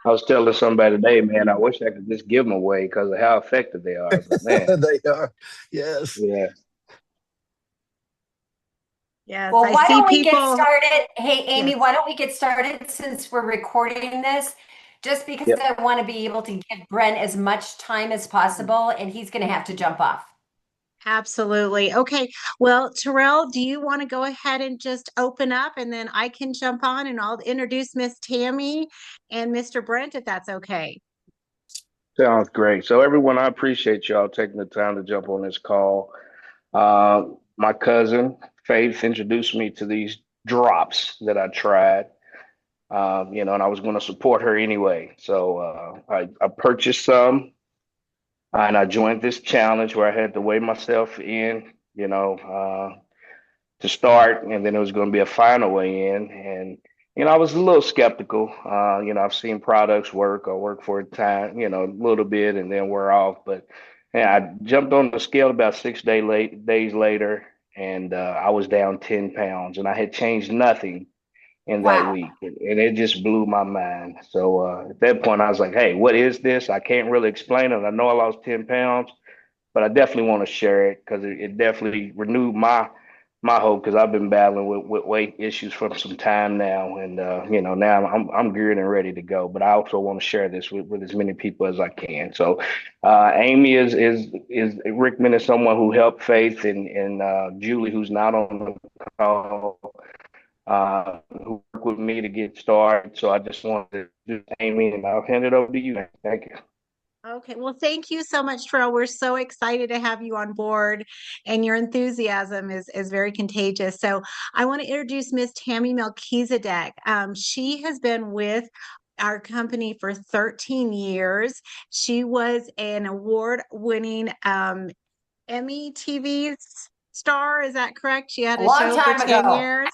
I was telling somebody today, man, I wish I could just give them away because of how effective they are. But man, They are. Yes. yeah, Yes, Well, I why see don't we get people. started? Hey, Amy, Yes. why don't we get started since we're recording this? Just because yep. I want to be able to give Brent as much time as possible, and he's going to have to jump off. Absolutely. Okay. Well, Terrell, do you want to go ahead and just open up and then I can jump on and I'll introduce Miss Tammy and Mr. Brent if that's okay. Sounds great. So everyone, I appreciate y'all taking the time to jump on this call. Uh, my cousin Faith introduced me to these drops that I tried. And I was going to support her anyway. So I purchased some and I joined this challenge where I had to weigh myself in, to start, and then it was going to be a final weigh in. And I was a little skeptical. I've seen products work or work for a time, a little bit, and then wear off. But yeah, I jumped on the scale about 6 days later, and I was down 10 pounds, and I had changed nothing in that Wow. week, and it just blew my mind. So at that point, I was like, "Hey, what is this? I can't really explain it. I know I lost 10 pounds, but I definitely want to share it because it definitely renewed my hope because I've been battling with weight issues for some time now, and now I'm geared and ready to go. But I also want to share this with as many people as I can. So Amy is Rickman is someone who helped Faith and Julie, who's not on the call, who worked with me to get started. So I just wanted to do Amy, and I'll hand it over to you. Thank you. Okay. Well, thank you so much, Terrell. We're so excited to have you on board and your enthusiasm is very contagious. So I want to introduce Miss Tammy Melchizedek. She has been with our company for 13 years. She was an award-winning Emmy TV star. Is that correct? She had A a long show for time 10 ago. years.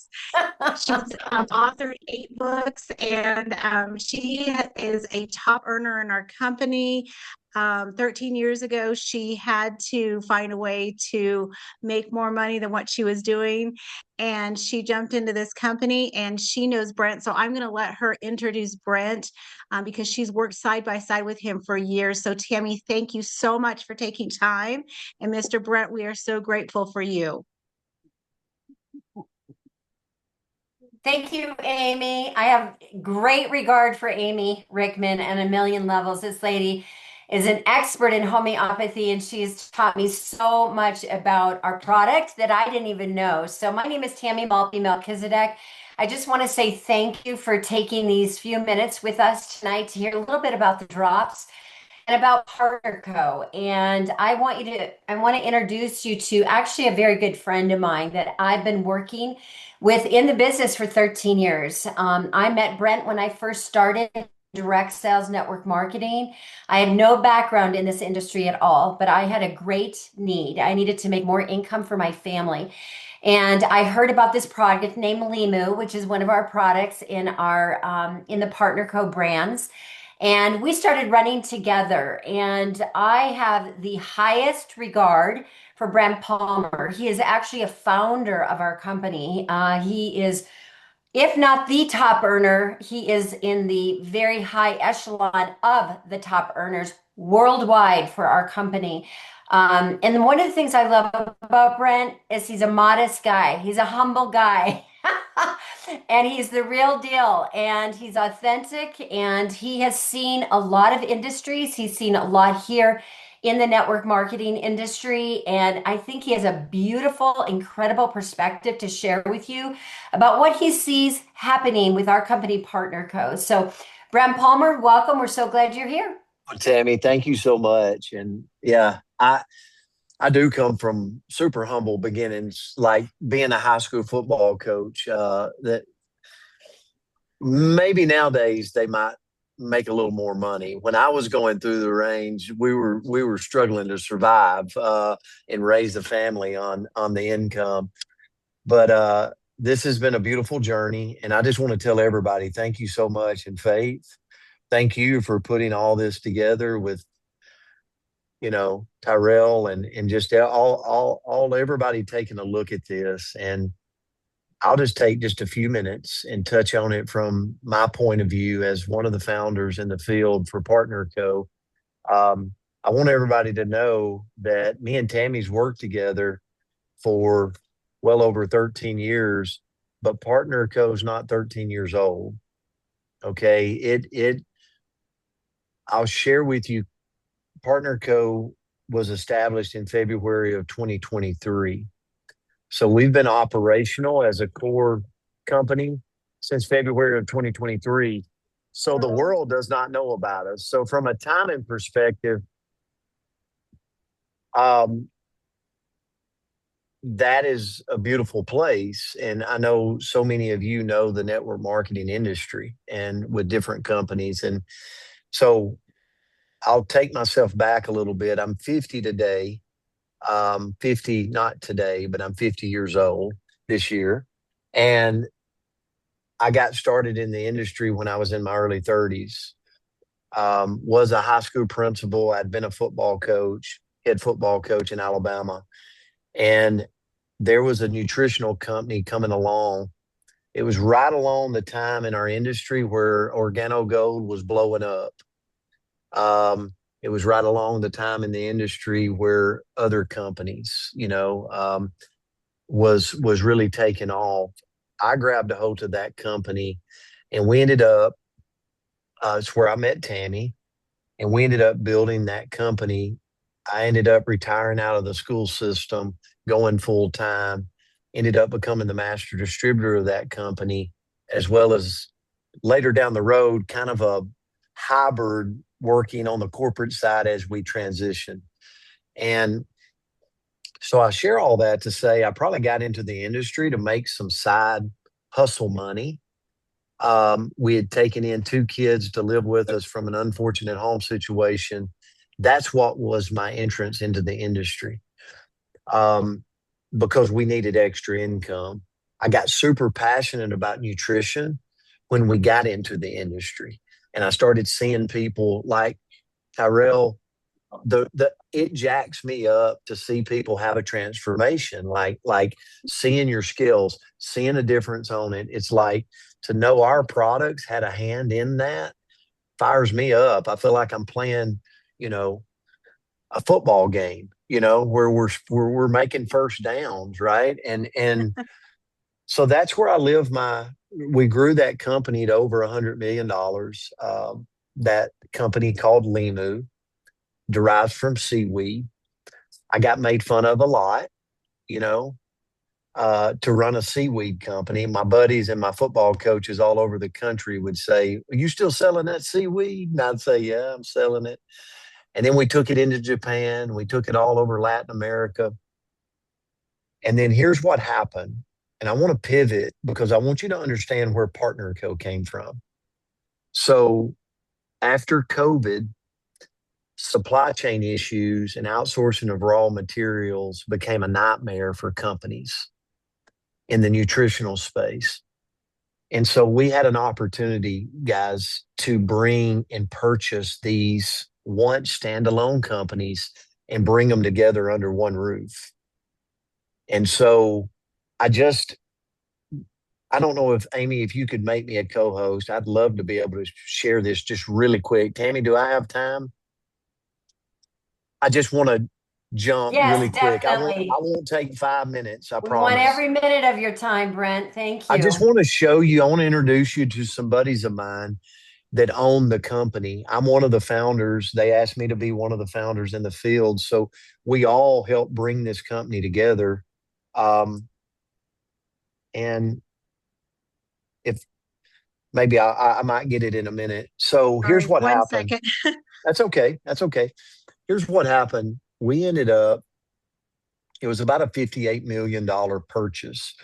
She's authored 8 books, and she is a top earner in our company. 13 years ago, she had to find a way to make more money than what she was doing. And she jumped into this company and she knows Brent. So I'm going to let her introduce Brent because she's worked side by side with him for years. So, Tammy, thank you so much for taking time. And Mr. Brent, we are so grateful for you. Thank you, Amy. I have great regard for Amy Rickman and a million levels. This lady is an expert in homeopathy, and she's taught me so much about our product that I didn't even know. So, my name is Tammy Maltby Melchizedek. I just want to say thank you for taking these few minutes with us tonight to hear a little bit about the drops and about Partner Co. And I want to introduce you to actually a very good friend of mine that I've been working with in the business for 13 years. I met Brent when I first started direct sales network marketing. I had no background in this industry at all, but I had a great need. I needed to make more income for my family. And I heard about this product named Limu, which is one of our products in our in the Partner Co brands. And we started running together. And I have the highest regard for Brent Palmer. He is actually a founder of our company. He is, if not the top earner, he is in the very high echelon of the top earners worldwide for our company. And one of the things I love about Brent is he's a modest guy. He's a humble guy. And he's the real deal, and he's authentic, and he has seen a lot of industries. He's seen a lot here in the network marketing industry, and I think he has a beautiful, incredible perspective to share with you about what he sees happening with our company Partner Co. So, Brent Palmer, welcome. We're so glad you're here. Well, Tammy, thank you so much. And yeah, I do come from super humble beginnings, like being a high school football coach. That maybe nowadays they might make a little more money. When I was going through the range, we were struggling to survive and raise a family on the income. But this has been a beautiful journey, and I just want to tell everybody thank you so much. And Faith, thank you for putting all this together with Tyrell and just all everybody taking a look at this. And I'll just take just a few minutes and touch on it from my point of view as one of the founders in the field for Partner Co. I want everybody to know that me and Tammy's worked together for well over 13 years, but Partner Co. is not 13 years old. Okay. I'll share with you, Partner Co. was established in February of 2023. So we've been operational as a core company since February of 2023. So the world does not know about us. So from a timing perspective, that is a beautiful place. And I know so many of you know the network marketing industry and with different companies. And so I'll take myself back a little bit. I'm 50 today. 50, not today, but I'm 50 years old this year. And I got started in the industry when I was in my early 30s. Was a high school principal. I'd been a football coach, head football coach in Alabama. And there was a nutritional company coming along. It was right along the time in our industry where OrganoGold was blowing up. It was right along the time in the industry where other companies, was really taking off. I grabbed a hold of that company, and we ended up. It's where I met Tammy, and we ended up building that company. I ended up retiring out of the school system, going full time. Ended up becoming the master distributor of that company, as well as later down the road, kind of a hybrid working on the corporate side as we transition. And so I share all that to say I probably got into the industry to make some side hustle money. We had taken in 2 kids to live with us from an unfortunate home situation. That's what was my entrance into the industry, because we needed extra income. I got super passionate about nutrition when we got into the industry. And I started seeing people like Tyrell. It jacks me up to see people have a transformation, like seeing your skills, seeing a difference on it. It's like to know our products had a hand in that fires me up. I feel like I'm playing, a football game, where we're making first downs, right? And so that's where I live we grew that company to over $100 million. That company called Limu derives from seaweed. I got made fun of a lot, to run a seaweed company. My buddies and my football coaches all over the country would say, "Are you still selling that seaweed?" And I'd say, "Yeah, I'm selling it." And then we took it into Japan. We took it all over Latin America. And then here's what happened. And I want to pivot because I want you to understand where Partner Co. came from. So after COVID, supply chain issues and outsourcing of raw materials became a nightmare for companies in the nutritional space. And so we had an opportunity, guys, to bring and purchase these once standalone companies and bring them together under one roof. And so I don't know if Amy, if you could make me a co-host, I'd love to be able to share this just really quick. Tammy, do I have time? I just want to jump really quick. Definitely. I won't take 5 minutes. I We promise. want every minute of your time, Brent. Thank you. I just want to show you, I want to introduce you to some buddies of mine that own the company. I'm one of the founders. They asked me to be one of the founders in the field. So we all helped bring this company together. And if maybe I might get it in a minute. So here's what happened. 1 second. That's okay. That's okay. Here's what happened. We ended up, it was about a $58 million purchase.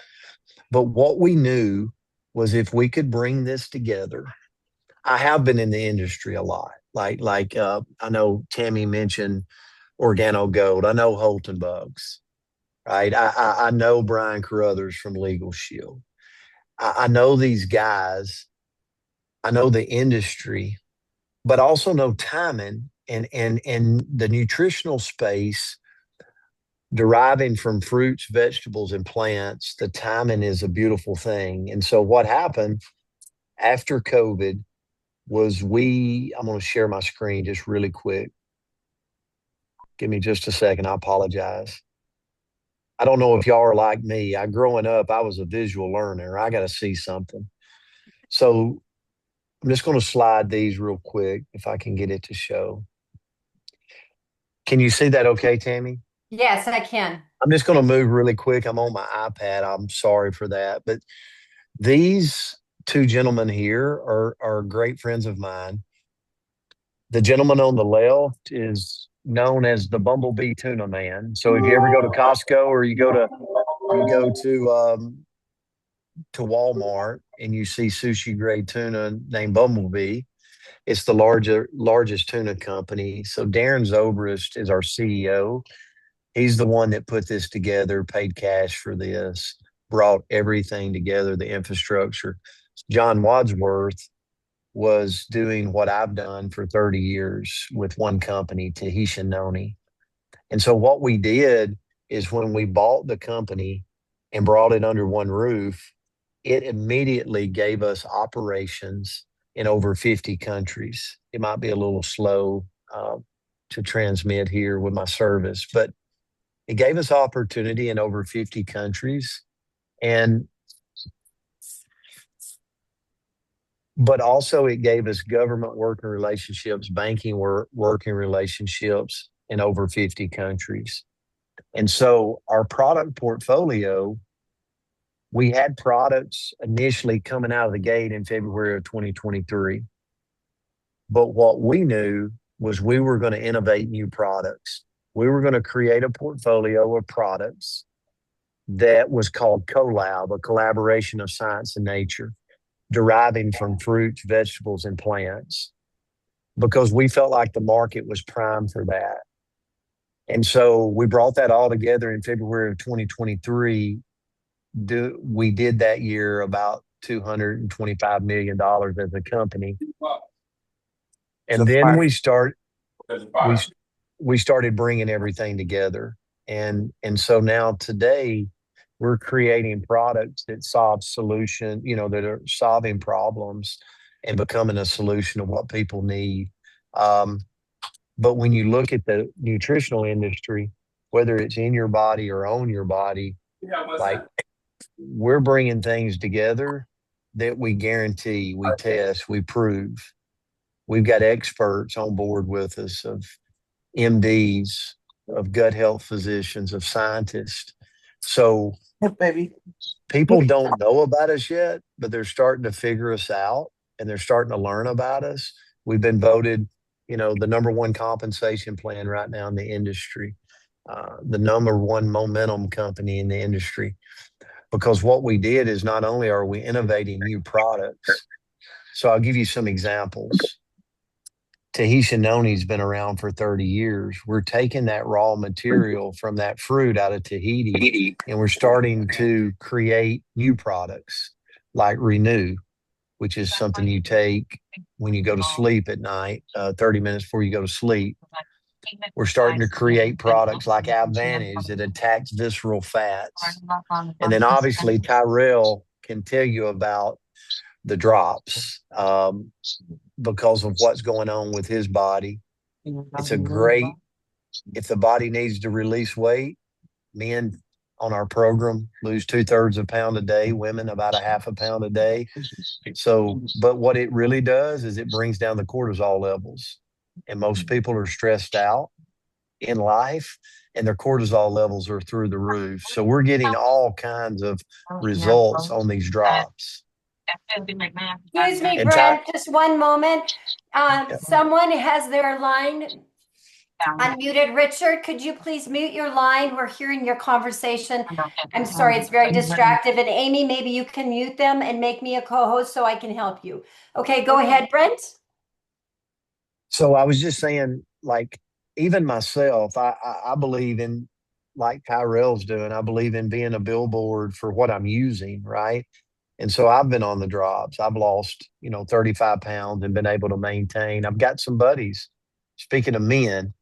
But what we knew was if we could bring this together, I have been in the industry a lot. Like I know Tammy mentioned OrganoGold. I know Holton Bugs, right? I know Brian Carruthers from Legal Shield. I know these guys. I know the industry, but also know timing and the nutritional space. deriving from fruits, vegetables, and plants, the timing is a beautiful thing. And so what happened after COVID was I'm going to share my screen just really quick. Give me just a second. I apologize. I don't know if y'all are like me. Growing up, I was a visual learner. I got to see something. So I'm just going to slide these real quick if I can get it to show. Can you see that okay, Tammy? Yes, I can. I'm just going to move really quick. I'm on my iPad. I'm sorry for that. But these two gentlemen here are great friends of mine. The gentleman on the left is known as the Bumblebee Tuna Man. So if you ever go to Costco or you go to Walmart and you see sushi grade tuna named Bumblebee, it's the largest tuna company. So Darren Zobrist is our CEO. He's the one that put this together, paid cash for this, brought everything together, the infrastructure. John Wadsworth was doing what I've done for 30 years with one company, Tahitian Noni. And so what we did is when we bought the company and brought it under one roof, it immediately gave us operations in over 50 countries. It might be a little slow to transmit here with my service, but it gave us opportunity in over 50 countries. But also it gave us government working relationships, banking working relationships in over 50 countries. And so our product portfolio, we had products initially coming out of the gate in February of 2023. But what we knew was we were going to innovate new products. We were going to create a portfolio of products that was called CoLab, a collaboration of science and nature, deriving from fruits, vegetables, and plants, because we felt like the market was primed for that. And so we brought that all together in February of 2023. We did that year about $225 million as a company. And then we started bringing everything together. And so now today we're creating products that that are solving problems and becoming a solution of what people need. But when you look at the nutritional industry, whether it's in your body or on your body, we're bringing things together that we guarantee, we test, we prove. We've got experts on board with us, of MDs, of gut health physicians, of scientists. So people don't know about us yet, but they're starting to figure us out and they're starting to learn about us. We've been voted, the number one compensation plan right now in the industry, the number one momentum company in the industry, because what we did is not only are we innovating new products. So I'll give you some examples. Tahitian Noni's been around for 30 years. We're taking that raw material from that fruit out of Tahiti, and we're starting to create new products like Renew, which is something you take when you go to sleep at night, 30 minutes before you go to sleep. We're starting to create products like Advantage that attacks visceral fats. And then obviously Tyrell can tell you about the drops because of what's going on with his body. It's if the body needs to release weight, men on our program lose 2/3 a pound a day, women about 1/2 pound a day. So, but what it really does is it brings down the cortisol levels. And most people are stressed out in life and their cortisol levels are through the roof. So we're getting all kinds of results on these drops. Excuse me, Brent, just one moment. Someone has their line unmuted. Richard, could you please mute your line? We're hearing your conversation. I'm sorry, it's very distractive. And Amy, maybe you can mute them and make me a co-host so I can help you. Okay, go ahead, Brent. So I was just saying, even myself, I believe in, like Tyrell's doing, I believe in being a billboard for what I'm using, right? And so I've been on the drops. I've lost, 35 pounds and been able to maintain. I've got some buddies. Speaking of men,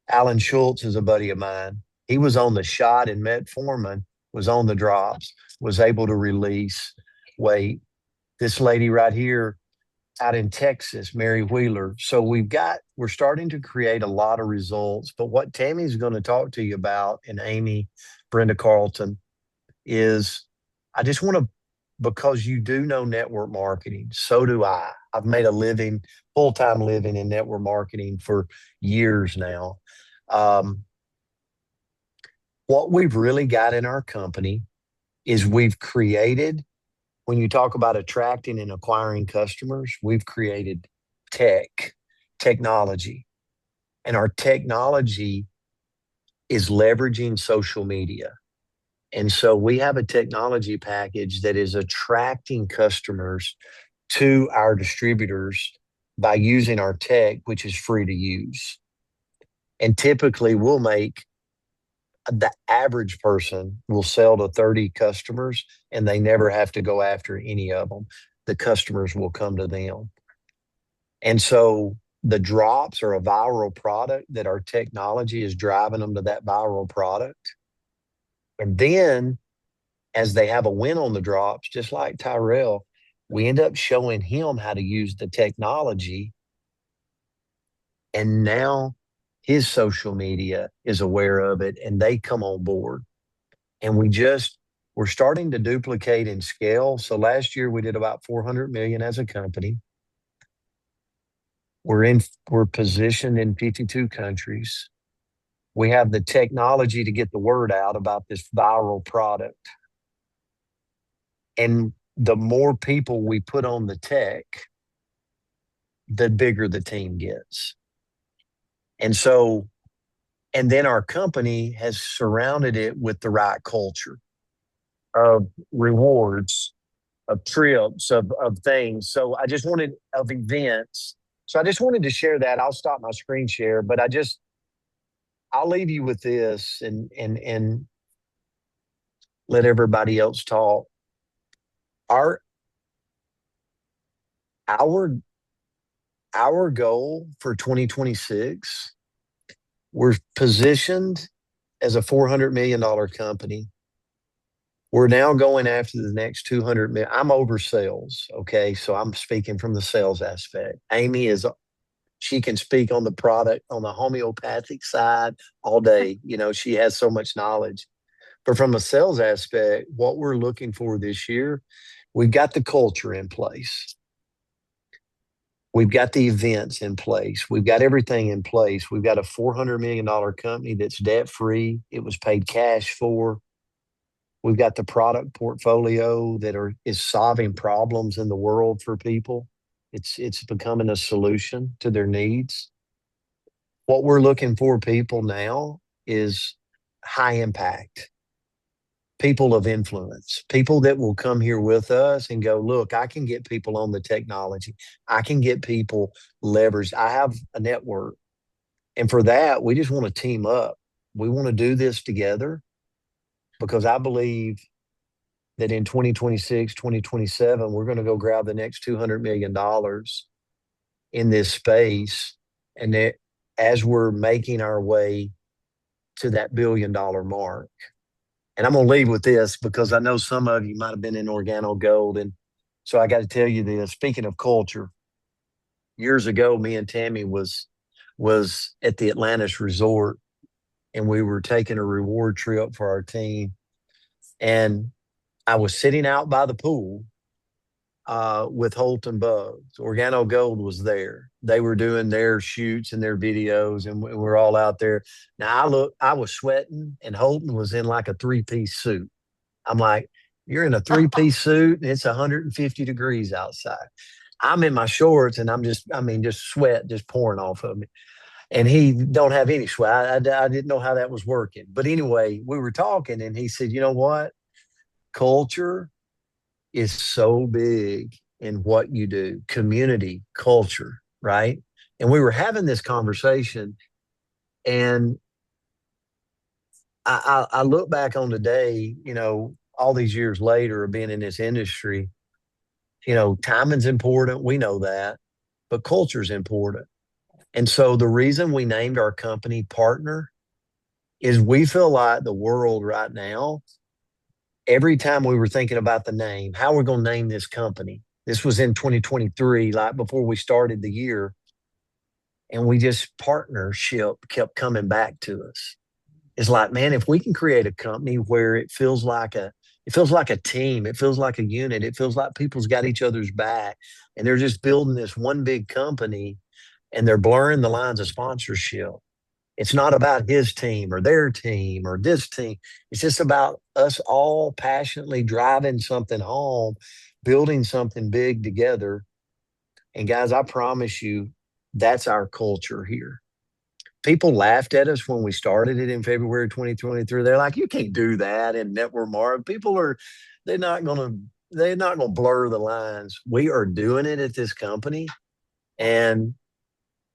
Alan Schultz is a buddy of mine. He was on the shot, and metformin was on the drops, was able to release weight. This lady right here out in Texas, Mary Wheeler. So we're starting to create a lot of results. But what Tammy's going to talk to you about, and Amy, Brenda Carlton, is I just want to, because you do know network marketing, so do I. I've made a living, full-time living in network marketing for years now. What we've really got in our company is we've created, when you talk about attracting and acquiring customers, we've created technology. And our technology is leveraging social media. And so we have a technology package that is attracting customers to our distributors by using our tech, which is free to use. And typically we'll make, the average person will sell to 30 customers and they never have to go after any of them. The customers will come to them. And so the drops are a viral product that our technology is driving them to that viral product. And then as they have a win on the drops, just like Tyrell, we end up showing him how to use the technology. And now his social media is aware of it and they come on board. And we're starting to duplicate and scale. So last year we did about 400 million as a company. We're positioned in 52 countries. We have the technology to get the word out about this viral product. And the more people we put on the tech, the bigger the team gets. And then our company has surrounded it with the right culture of rewards, of trips, of things. So of events. So I just wanted to share that. I'll stop my screen share, but I'll leave you with this and let everybody else talk. Our goal for 2026, we're positioned as a $400 million company. We're now going after the next 200 million. I'm over sales. Okay. So I'm speaking from the sales aspect. Amy she can speak on the product, on the homeopathic side all day. She has so much knowledge. But from a sales aspect, what we're looking for this year, we've got the culture in place. We've got the events in place. We've got everything in place. We've got a $400 million company that's debt-free. It was paid cash for. We've got the product portfolio that is solving problems in the world for people. It's becoming a solution to their needs. What we're looking for people now is high impact, people of influence, people that will come here with us and go, look, I can get people on the technology. I can get people leveraged. I have a network. And for that, we just want to team up. We want to do this together because I believe that in 2026, 2027, we're going to go grab the next $200 million in this space. And that as we're making our way to that $1 billion mark. And I'm going to leave with this because I know some of you might have been in OrganoGold. And so I got to tell you this, speaking of culture, years ago, me and Tammy was at the Atlantis Resort and we were taking a reward trip for our team. And I was sitting out by the pool with Holton Bugs. OrganoGold was there. They were doing their shoots and their videos, and we're all out there. Now I was sweating, and Holton was in like a 3-piece suit. I'm like, you're in a 3-piece suit, and it's 150 degrees outside. I'm in my shorts, and just sweat just pouring off of me. And he don't have any sweat. I didn't know how that was working. But anyway, we were talking, and he said, you know what? Culture is so big in what you do. Community, culture, right? And we were having this conversation, and I look back on today, all these years later of being in this industry, timing's important. We know that, but culture's important. And so the reason we named our company Partner is we feel like the world right now, every time we were thinking about the name, how we're going to name this company. This was in 2023, like before we started the year. And we just partnership kept coming back to us. It's like, man, if we can create a company where it feels like a team, it feels like a unit, it feels like people's got each other's back, and they're just building this one big company, and they're blurring the lines of sponsorship. It's not about his team or their team or this team. It's just about us all passionately driving something home, building something big together. And guys, I promise you, that's our culture here. People laughed at us when we started it in February 2023. They're like, you can't do that in network marketing. They're not gonna blur the lines. We are doing it at this company. And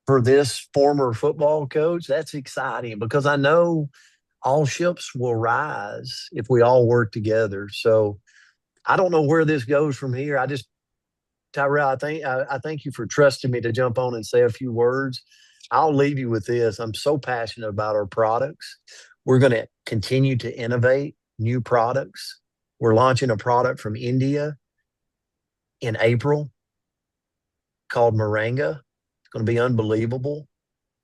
for this former football coach, that's exciting because I know all ships will rise if we all work together. So I don't know where this goes from here. Tyrell, I thank you for trusting me to jump on and say a few words. I'll leave you with this. I'm so passionate about our products. We're going to continue to innovate new products. We're launching a product from India in April called Moringa. It's going to be unbelievable.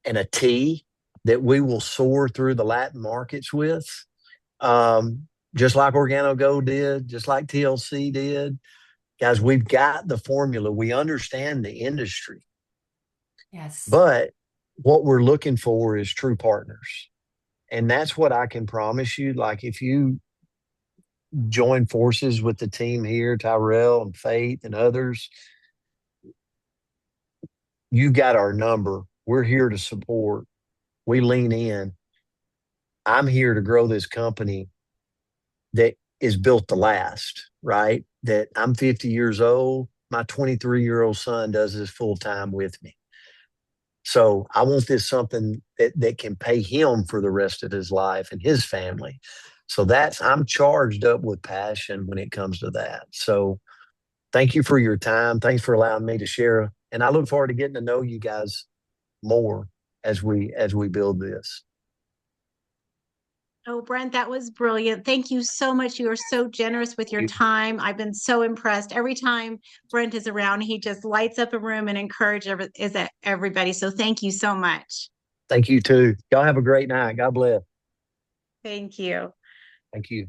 And a tea that we will soar through the Latin markets with, just like OrganoGo did, just like TLC did. Guys, we've got the formula. We understand the industry. Yes. But what we're looking for is true partners. And that's what I can promise you. Like if you join forces with the team here, Tyrell and Faith and others, you got our number. We're here to support. We lean in. I'm here to grow this company that is built to last, right? That I'm 50 years old. My 23-year-old son does this full time with me. So I want this something that can pay him for the rest of his life and his family. So I'm charged up with passion when it comes to that. So thank you for your time. Thanks for allowing me to share. And I look forward to getting to know you guys more as we build this. Oh, Brent, that was brilliant. Thank you so much. You are so generous with your time. I've been so impressed. Every time Brent is around, he just lights up a room and encourages everybody. So thank you so much. Thank you too. Y'all have a great night. God bless. Thank you. Thank you.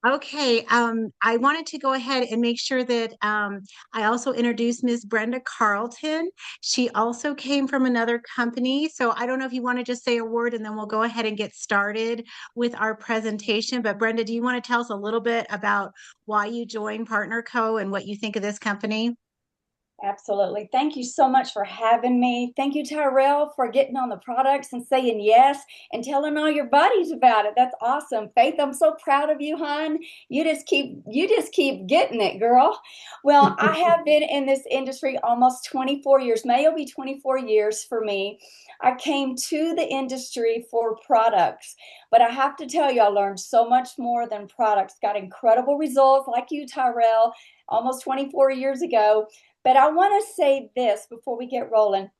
Okay. I wanted to go ahead and make sure that I also introduced Ms. Brenda Carlton. She also came from another company. So I don't know if you want to just say a word and then we'll go ahead and get started with our presentation. But Brenda, do you want to tell us a little bit about why you joined PartnerCo and what you think of this company? Absolutely. Thank you so much for having me. Thank you, Tyrell, for getting on the products and saying yes and telling all your buddies about it. That's awesome. Faith, I'm so proud of you, hon. You just keep getting it, girl. Well, I have been in this industry almost 24 years. May will be 24 years for me. I came to the industry for products, but I have to tell you, I learned so much more than products. Got incredible results like you, Tyrell, almost 24 years ago. But I want to say this before we get rolling.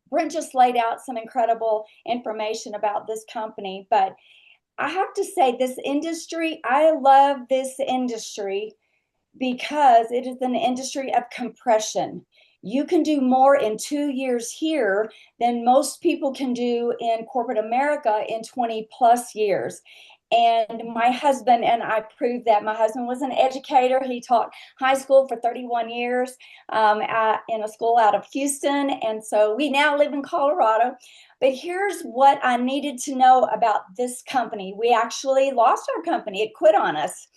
Brent just laid out some incredible information about this company, but I have to say this industry, I love this industry because it is an industry of compression. You can do more in 2 years here than most people can do in corporate America in 20 plus years. And my husband and I proved that. My husband was an educator. He taught high school for 31 years in a school out of Houston. And so we now live in Colorado. But here's what I needed to know about this company. We actually lost our company. It quit on us.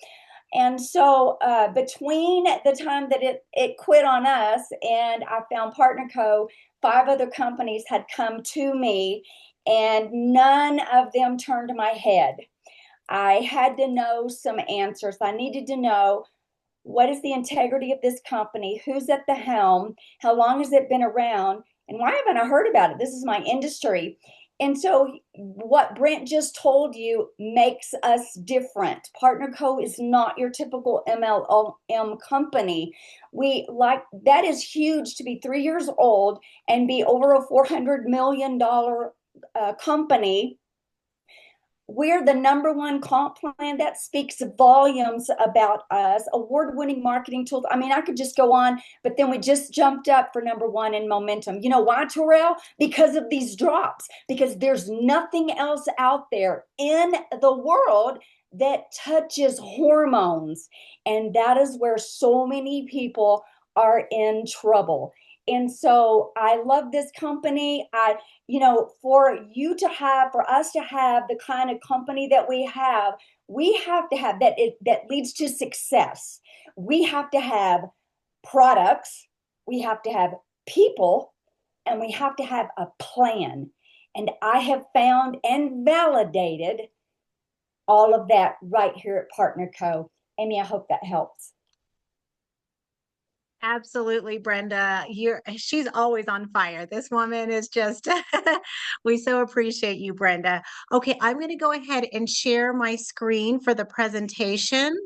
And so between the time that it quit on us and I found PartnerCo, 5 other companies had come to me and none of them turned my head. I had to know some answers. I needed to know, what is the integrity of this company? Who's at the helm? How long has it been around? And why haven't I heard about it? This is my industry. And so what Brent just told you makes us different. PartnerCo is not your typical MLM company. That is huge to be 3 years old and be over a $400 million company. We're the #1 comp plan. That speaks volumes about us. Award-winning marketing tools. I mean, I could just go on, but then we just jumped up for #1 in momentum. You know why, Terrell? Because of these drops, because there's nothing else out there in the world that touches hormones. And that is where so many people are in trouble. And so I love this company. For us to have the kind of company that we have to have that that leads to success. We have to have products, we have to have people, and we have to have a plan. And I have found and validated all of that right here at Partner Co. Amy, I hope that helps. Absolutely, Brenda. She's always on fire. This woman is just, we so appreciate you, Brenda. Okay, I'm going to go ahead and share my screen for the presentation.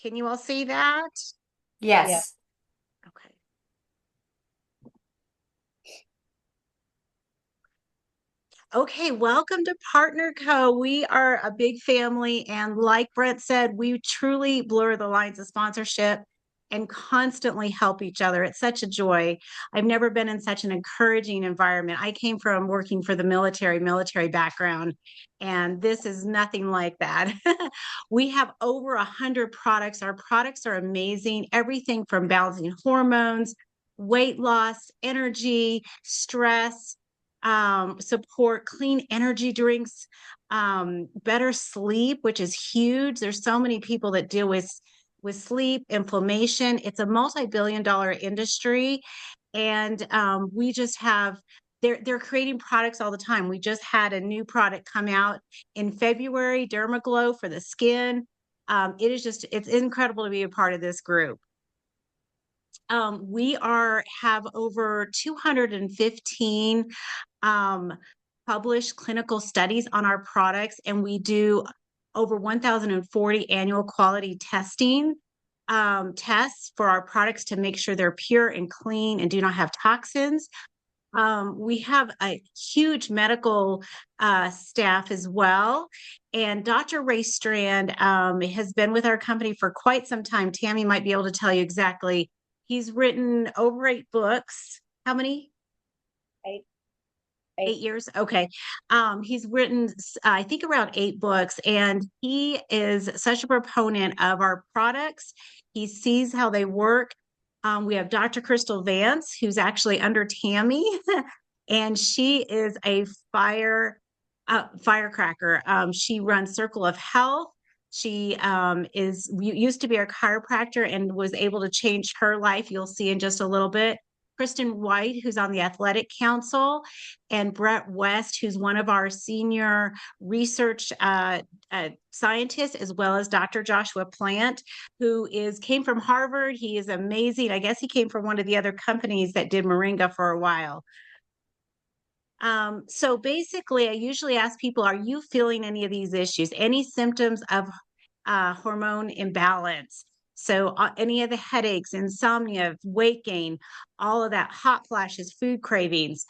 Can you all see that? Yes. Okay. Okay, welcome to Partner Co. We are a big family, and like Brent said, we truly blur the lines of sponsorship and constantly help each other. It's such a joy. I've never been in such an encouraging environment. I came from working for the military background, and this is nothing like that. We have over 100 products. Our products are amazing. Everything from balancing hormones, weight loss, energy, stress, support, clean energy drinks, better sleep, which is huge. There's so many people that deal with sleep, inflammation. It's a multi-billion-dollar industry, and we just have. They're creating products all the time. We just had a new product come out in February, Dermaglow for the skin. It's incredible to be a part of this group. We have over 215 published clinical studies on our products, and we do over 1,040 annual quality testing tests for our products to make sure they're pure and clean and do not have toxins. We have a huge medical staff as well. And Dr. Ray Strand has been with our company for quite some time. Tammy might be able to tell you exactly. He's written over 8 books. How many? 8. 8 years. Okay. He's written, I think, around 8 books, and he is such a proponent of our products. He sees how they work. We have Dr. Crystal Vance, who's actually under Tammy, and she is a firecracker. She runs Circle of Health. She used to be a chiropractor and was able to change her life. You'll see in just a little bit. Kristen White, who's on the Athletic Council, and Brett West, who's one of our senior research scientists, as well as Dr. Joshua Plant, who came from Harvard. He is amazing. I guess he came from one of the other companies that did Moringa for a while. So basically, I usually ask people, are you feeling any of these issues, any symptoms of hormone imbalance? So any of the headaches, insomnia, weight gain, all of that, hot flashes, food cravings.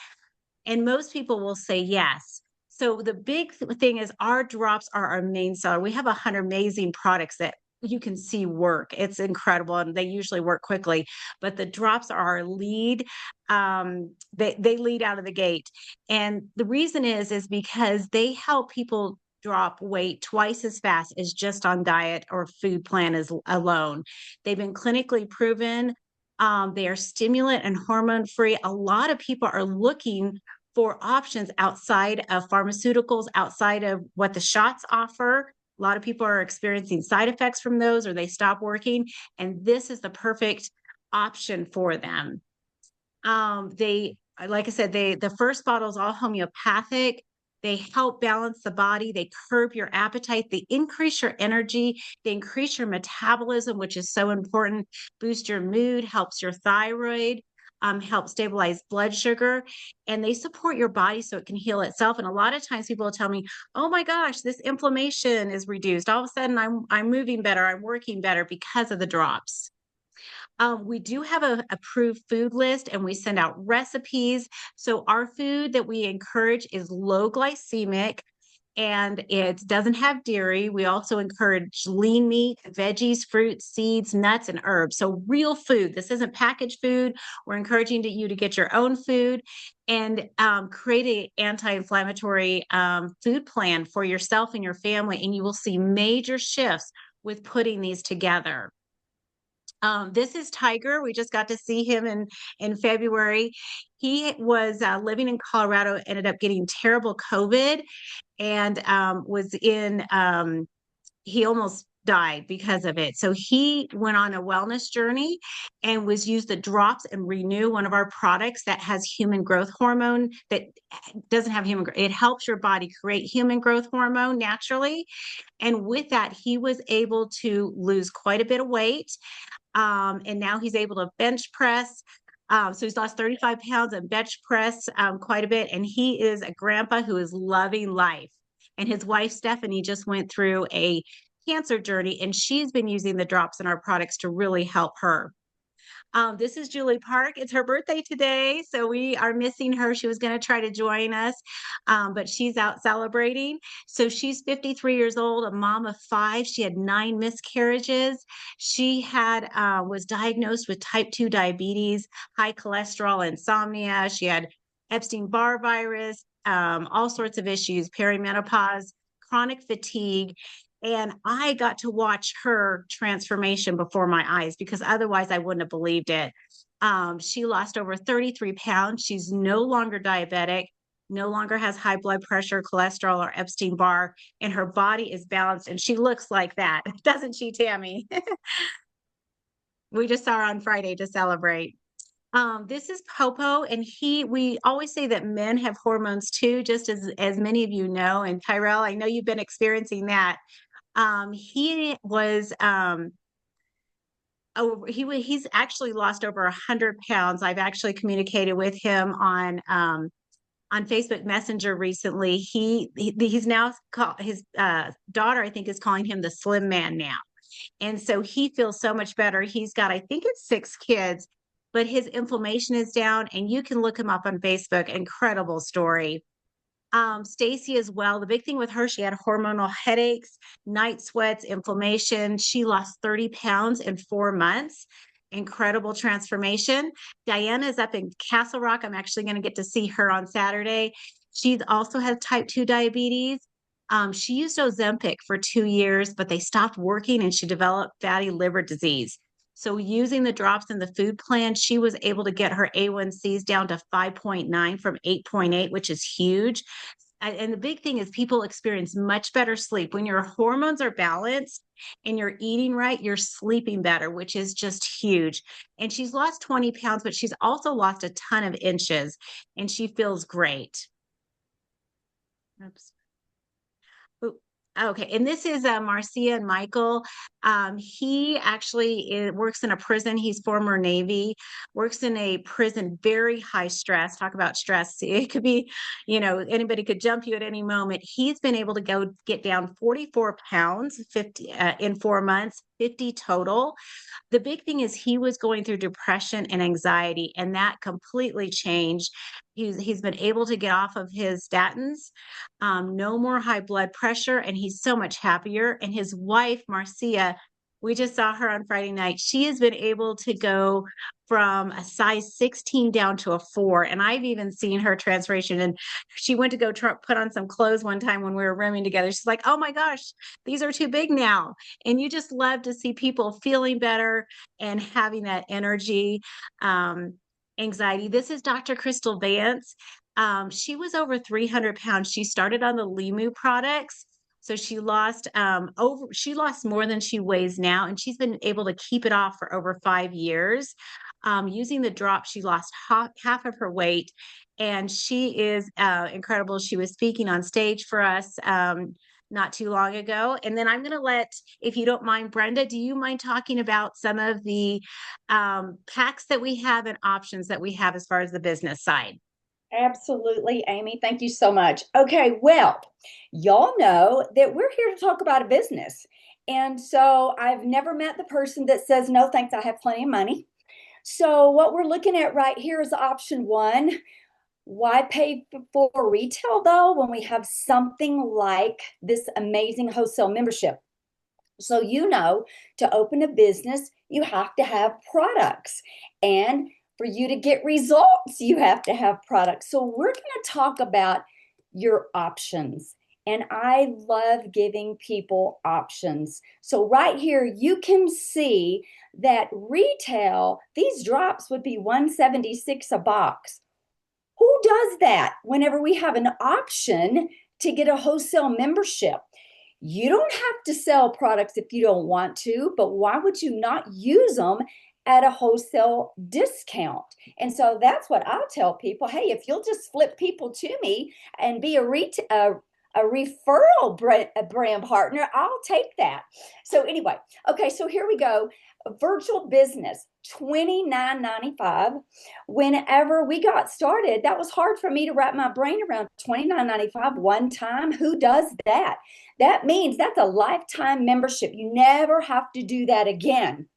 And most people will say yes. So the big thing is our drops are our main seller. We have 100 amazing products that you can see work. It's incredible, and they usually work quickly. But the drops are our lead. They lead out of the gate, and the reason is because they help people drop weight twice as fast as just on diet or food plan alone. They've been clinically proven. They are stimulant and hormone free. A lot of people are looking for options outside of pharmaceuticals, outside of what the shots offer. A lot of people are experiencing side effects from those, or they stop working, and this is the perfect option for them. Like I said, the first bottle is all homeopathic. They help balance the body. They curb your appetite. They increase your energy. They increase your metabolism, which is so important. Boost your mood, helps your thyroid, help stabilize blood sugar, and they support your body so it can heal itself. And a lot of times people will tell me, oh my gosh, this inflammation is reduced. All of a sudden I'm moving better. I'm working better because of the drops. We do have a approved food list and we send out recipes. So our food that we encourage is low glycemic and it doesn't have dairy. We also encourage lean meat, veggies, fruits, seeds, nuts, and herbs. So real food. This isn't packaged food. We're encouraging you to get your own food and create an anti-inflammatory food plan for yourself and your family. And you will see major shifts with putting these together. This is Tiger. We just got to see him in February. He was living in Colorado, ended up getting terrible COVID, and was in. He almost died because of it. So he went on a wellness journey and was used the drops and Renew, one of our products that has human growth hormone that doesn't have human. It helps your body create human growth hormone naturally, and with that, he was able to lose quite a bit of weight. And now he's able to bench press. So he's lost 35 pounds and bench press quite a bit. And he is a grandpa who is loving life. And his wife, Stephanie, just went through a cancer journey and she's been using the drops in our products to really help her. This is Julie Park. It's her birthday today, so we are missing her. She was going to try to join us, but she's out celebrating. So she's 53 years old, a mom of 5. She had 9 miscarriages. She had was diagnosed with type 2 diabetes, high cholesterol, insomnia. She had Epstein-Barr virus, all sorts of issues, perimenopause, chronic fatigue. And I got to watch her transformation before my eyes because otherwise I wouldn't have believed it. She lost over 33 pounds. She's no longer diabetic, no longer has high blood pressure, cholesterol, or Epstein-Barr, and her body is balanced. And she looks like that, doesn't she, Tammy? We just saw her on Friday to celebrate. This is Popo, and we always say that men have hormones too, just as many of you know. And Tyrell, I know you've been experiencing that. He was he's actually lost over 100 pounds. I've actually communicated with him on Facebook Messenger recently. He's now his daughter, I think, is calling him the Slim Man now, and so he feels so much better. He's got, I think it's 6 kids, but his inflammation is down, and you can look him up on Facebook. Incredible story. Stacy as well. The big thing with her, she had hormonal headaches, night sweats, inflammation. She lost 30 pounds in 4 months. Incredible transformation. Diana is up in Castle Rock. I'm actually going to get to see her on Saturday. She also has type 2 diabetes. She used Ozempic for 2 years, but they stopped working and she developed fatty liver disease. So using the drops in the food plan, she was able to get her A1Cs down to 5.9 from 8.8, which is huge. And the big thing is people experience much better sleep. When your hormones are balanced and you're eating right, you're sleeping better, which is just huge. And she's lost 20 pounds, but she's also lost a ton of inches and she feels great. Oops. Okay, and this is Marcia and Michael. He actually works in a prison. He's former Navy, works in a prison, very high stress. Talk about stress. It could be, anybody could jump you at any moment. He's been able to get down 44 pounds, 50 in 4 months, 50 total. The big thing is he was going through depression and anxiety, and that completely changed. He's been able to get off of his statins, no more high blood pressure, and he's so much happier. And his wife, Marcia, we just saw her on Friday night. She has been able to go from a size 16 down to a 4. And I've even seen her transformation. And she went to go put on some clothes one time when we were rooming together. She's like, oh my gosh, these are too big now. And you just love to see people feeling better and having that energy, anxiety. This is Dr. Crystal Vance. She was over 300 pounds. She started on the Limu products. So she lost more than she weighs now, and she's been able to keep it off for over 5 years. Using the drop, she lost half of her weight, and she is incredible. She was speaking on stage for us not too long ago. And then I'm going to if you don't mind, Brenda, do you mind talking about some of the packs that we have and options that we have as far as the business side? Absolutely, Amy. Thank you so much. Okay, well, y'all know that we're here to talk about a business. And so I've never met the person that says, no, thanks, I have plenty of money. So what we're looking at right here is option one. Why pay for retail though when we have something like this amazing wholesale membership? So, to open a business, you have to have products. And for you to get results, you have to have products. So, we're going to talk about your options. And I love giving people options. So, right here, you can see that retail, these drops would be $176 a box. Who does that whenever we have an option to get a wholesale membership? You don't have to sell products if you don't want to, but why would you not use them at a wholesale discount? And so that's what I'll tell people. Hey, if you'll just flip people to me and be a referral brand partner, I'll take that. So anyway, okay, so here we go. Virtual business, $29.95. Whenever we got started, that was hard for me to wrap my brain around. $29.95 one time. Who does that? That means that's a lifetime membership. You never have to do that again.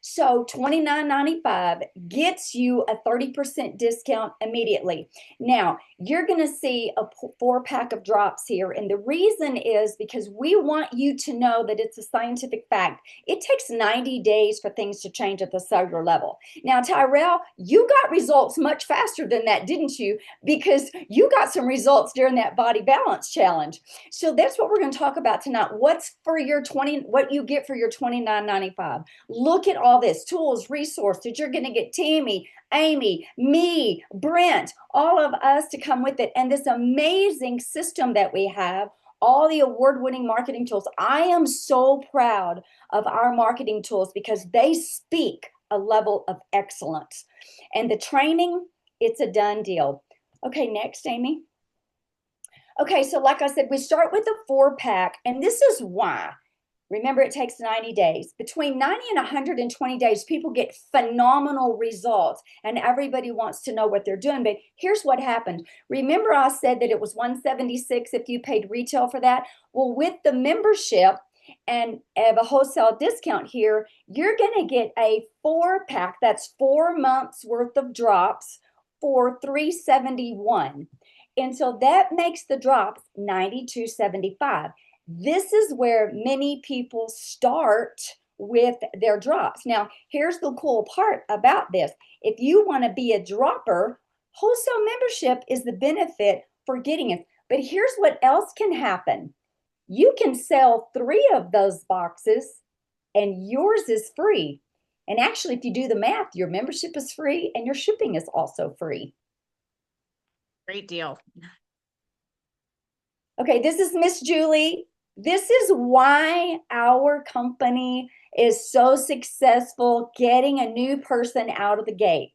So $29.95 gets you a 30% discount immediately. Now, you're going to see a 4-pack of drops here. And the reason is because we want you to know that it's a scientific fact. It takes 90 days for things to change at the cellular level. Now, Tyrell, you got results much faster than that, didn't you? Because you got some results during that body balance challenge. So that's what we're going to talk about tonight. What you get for your $29.95. Look at all this tools, resources. You're going to get Tammy, Amy, me, Brent, all of us to come with it. And this amazing system that we have, all the award-winning marketing tools. I am so proud of our marketing tools because they speak a level of excellence. And the training, it's a done deal. Okay, next, Amy. Okay, so like I said, we start with a 4-pack, and this is why. Remember, it takes 90 days. Between 90 and 120 days, people get phenomenal results, and everybody wants to know what they're doing. But here's what happened. Remember, I said that it was $176 if you paid retail for that? Well, with the membership and have a wholesale discount here, you're going to get a 4-pack. That's 4 months worth of drops for $371. And so that makes the drops $92.75. This is where many people start with their drops. Now, here's the cool part about this. If you want to be a dropper, wholesale membership is the benefit for getting it. But here's what else can happen. You can sell 3 of those boxes and yours is free. And actually, if you do the math, your membership is free and your shipping is also free. Great deal. Okay, this is Miss Julie. This is why our company is so successful getting a new person out of the gate.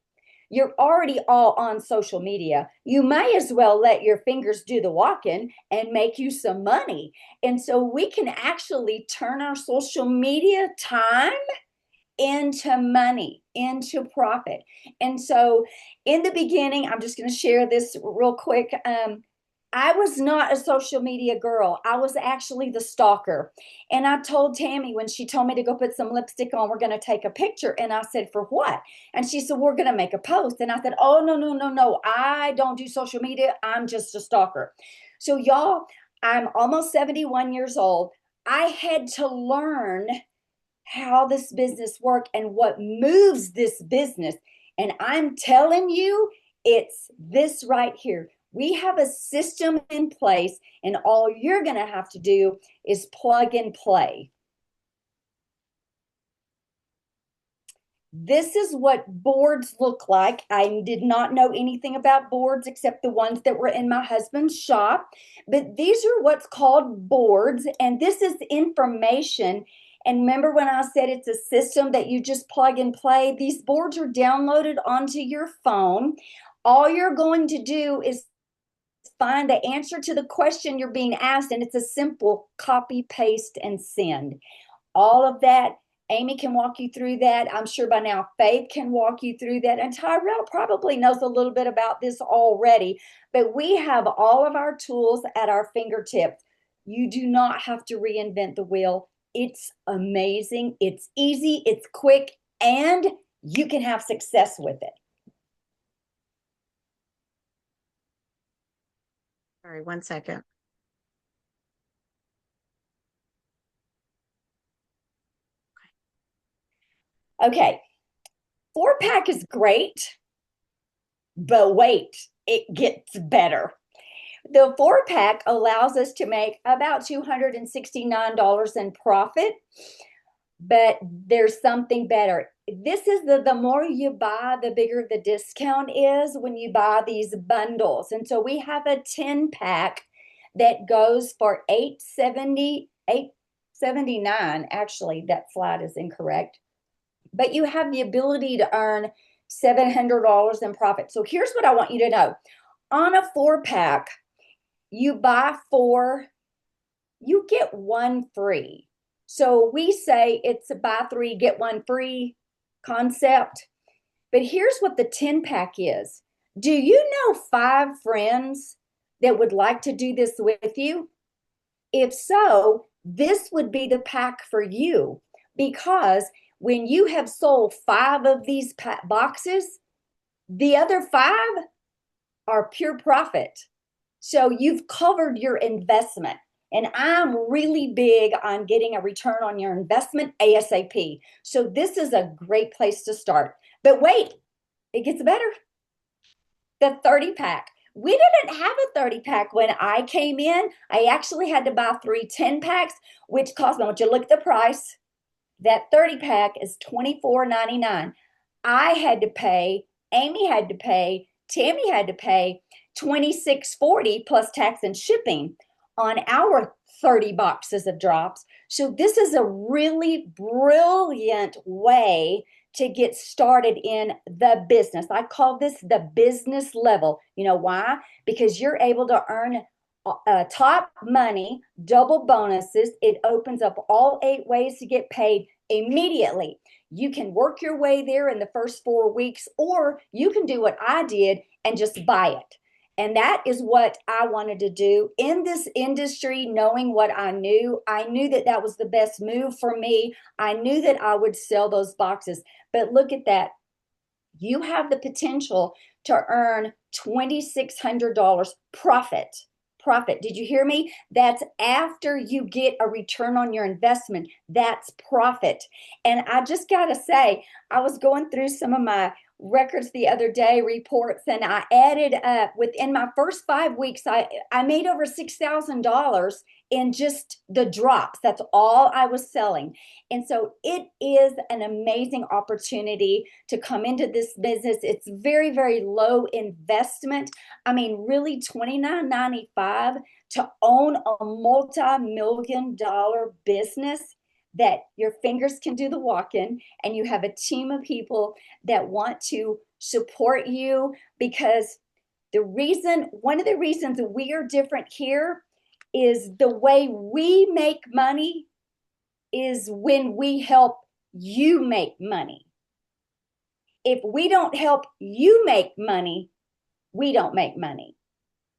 You're already all on social media. You may as well let your fingers do the walking and make you some money. And so we can actually turn our social media time into money, into profit. And so in the beginning, I'm just going to share this real quick. I was not a social media girl. I was actually the stalker. And I told Tammy when she told me to go put some lipstick on, we're going to take a picture. And I said, for what? And she said, we're going to make a post. And I said, oh, no. I don't do social media. I'm just a stalker. So y'all, I'm almost 71 years old. I had to learn how this business works and what moves this business. And I'm telling you, it's this right here. We have a system in place, and all you're going to have to do is plug and play. This is what boards look like. I did not know anything about boards except the ones that were in my husband's shop. But these are what's called boards, and this is information. And remember when I said it's a system that you just plug and play? These boards are downloaded onto your phone. All you're going to do is find the answer to the question you're being asked, and it's a simple copy, paste, and send. All of that, Amy can walk you through that. I'm sure by now Faith can walk you through that. And Tyrell probably knows a little bit about this already, but we have all of our tools at our fingertips. You do not have to reinvent the wheel. It's amazing. It's easy. It's quick, and you can have success with it. Sorry, 1 second. Okay. 4-pack is great, but wait, it gets better. The 4-pack allows us to make about $269 in profit, but there's something better. This is the more you buy, the bigger the discount is when you buy these bundles. And so we have a 10-pack that goes for $879. Actually, that slide is incorrect. But you have the ability to earn $700 in profit. So here's what I want you to know. On a 4-pack, you buy 4, you get 1 free. So we say it's a buy 3, get 1 free concept. But here's what the 10-pack is. Do you know 5 friends that would like to do this with you? If so, this would be the pack for you, because when you have sold 5 of these boxes, the other 5 are pure profit. So you've covered your investment. And I'm really big on getting a return on your investment ASAP. So this is a great place to start. But wait, it gets better. The 30-pack. We didn't have a 30-pack when I came in. I actually had to buy 3 10-packs, which cost me, I want you to look at the price. That 30-pack is $24.99. I had to pay, Amy had to pay, Tammy had to pay $26.40 plus tax and shipping on our 30 boxes of drops. So this is a really brilliant way to get started in the business. I call this the business level. You know why? Because you're able to earn top money, double bonuses. It opens up all 8 ways to get paid immediately. You can work your way there in the first 4 weeks, or you can do what I did and just buy it. And that is what I wanted to do in this industry, knowing what I knew that that was the best move for me. I knew that I would sell those boxes. But look at that. You have the potential to earn $2,600 profit. Profit. Did you hear me? That's after you get a return on your investment. That's profit. And I just got to say, I was going through some of my records the other day, reports, and I added up within my first 5 weeks, I made over $6,000 in just the drops. That's all I was selling. And so it is an amazing opportunity to come into this business. It's very, very low investment. I mean, really $29.95 to own a multi-million-dollar business that your fingers can do the walking, and you have a team of people that want to support you. Because one of the reasons we are different here is the way we make money is when we help you make money. If we don't help you make money, we don't make money.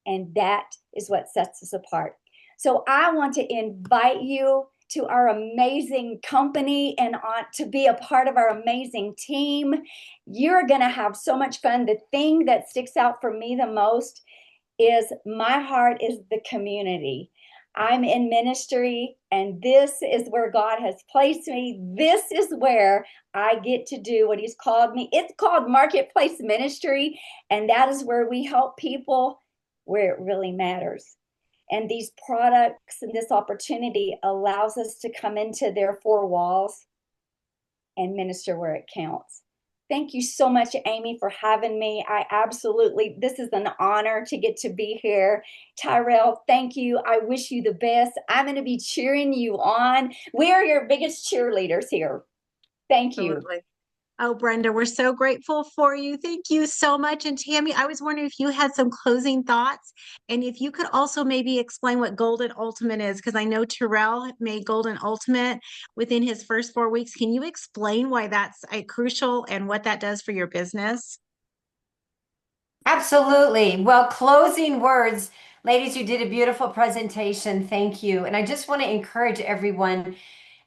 And that is what sets us apart. So I want to invite you to our amazing company and to be a part of our amazing team. You're going to have so much fun. The thing that sticks out for me the most is my heart is the community. I'm in ministry, and this is where God has placed me. This is where I get to do what He's called me. It's called Marketplace Ministry, and that is where we help people where it really matters. And these products and this opportunity allows us to come into their 4 walls and minister where it counts. Thank you so much, Amy, for having me. This is an honor to get to be here. Tyrell, thank you. I wish you the best. I'm going to be cheering you on. We are your biggest cheerleaders here. Thank you. Absolutely. Oh, Brenda, we're so grateful for you. Thank you so much. And Tammy, I was wondering if you had some closing thoughts, and if you could also maybe explain what Golden Ultimate is, because I know Terrell made Golden Ultimate within his first 4 weeks. Can you explain why that's crucial and what that does for your business? Absolutely. Well, closing words, ladies, you did a beautiful presentation. Thank you. And I just want to encourage everyone,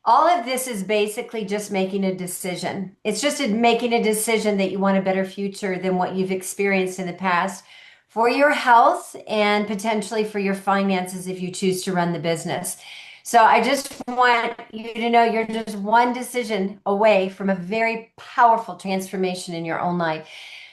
All of this is basically just making a decision. It's just making a decision that you want a better future than what you've experienced in the past for your health and potentially for your finances if you choose to run the business. So I just want you to know you're just one decision away from a very powerful transformation in your own life.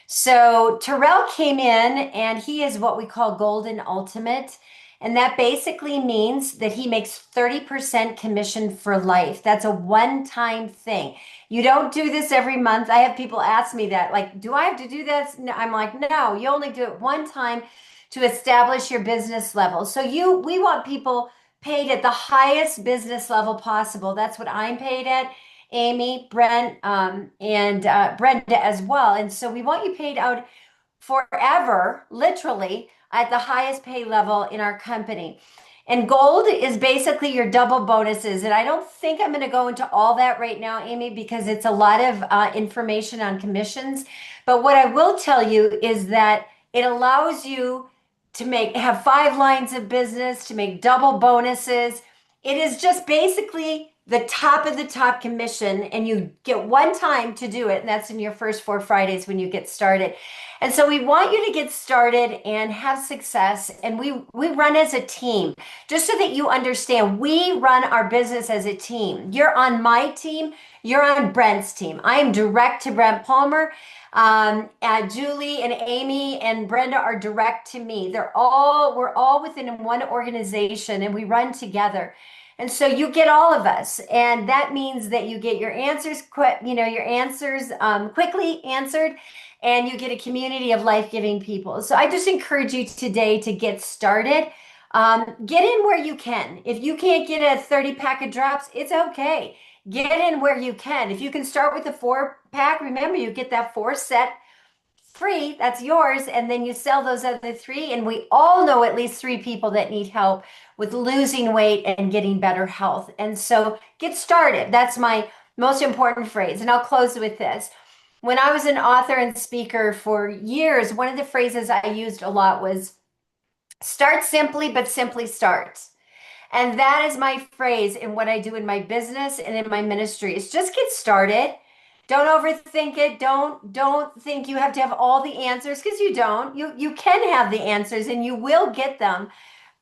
So Terrell came in and he is what we call Golden Ultimate. And that basically means that he makes 30% commission for life. That's a one-time thing. You don't do this every month. I have people ask me that, like, do I have to do this? No, I'm like, no, you only do it one time to establish your business level. So we want people paid at the highest business level possible. That's what I'm paid at. Amy, Brent, and Brenda as well. And so we want you paid out forever, literally, at the highest pay level in our company. And gold is basically your double bonuses. And I don't think I'm going to go into all that right now, Amy, because it's a lot of information on commissions. But what I will tell you is that it allows you to have 5 lines of business, to make double bonuses. It is just basically the top of the top commission, and you get one time to do it, and that's in your first 4 Fridays when you get started. And so we want you to get started and have success. And we run as a team, just so that you understand, we run our business as a team. You're on my team. You're on Brent's team. I am direct to Brent Palmer. Julie and Amy and Brenda are direct to me. we're all within one organization, and we run together. And so you get all of us, and that means that you get your answers quickly answered, and you get a community of life-giving people. So I just encourage you today to get started. Get in where you can. If you can't get a 30-pack of drops, it's okay. Get in where you can. If you can start with a 4-pack, remember you get that 4 set free, that's yours, and then you sell those other 3. And we all know at least 3 people that need help with losing weight and getting better health. And so get started. That's my most important phrase. And I'll close with this. When I was an author and speaker for years, one of the phrases I used a lot was start simply, but simply start. And that is my phrase in what I do in my business and in my ministry. Is just get started. Don't overthink it. Don't think you have to have all the answers, because you don't. You can have the answers and you will get them.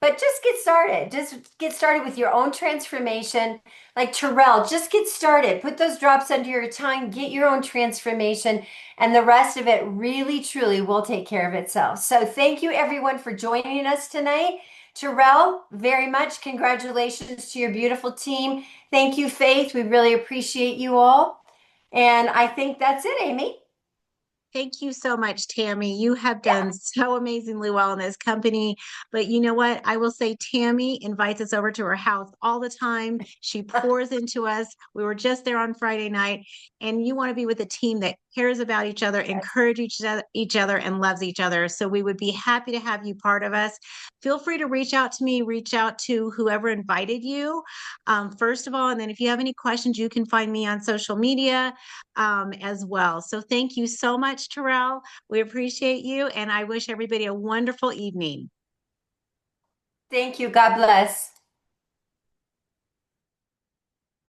But just get started. Just get started with your own transformation. Like Terrell, just get started. Put those drops under your tongue, get your own transformation, and the rest of it really, truly will take care of itself. So thank you, everyone, for joining us tonight. Terrell, very much congratulations to your beautiful team. Thank you, Faith. We really appreciate you all. And I think that's it, Amy. Thank you so much, Tammy. You have done so amazingly well in this company. But you know what? I will say Tammy invites us over to her house all the time. She pours into us. We were just there on Friday night. And you want to be with a team that cares about each other, encourage each other, and loves each other. So we would be happy to have you part of us. Feel free to reach out to me, reach out to whoever invited you, first of all. And then if you have any questions, you can find me on social media as well. So thank you so much, Terrell. We appreciate you, and I wish everybody a wonderful evening. Thank you. God bless.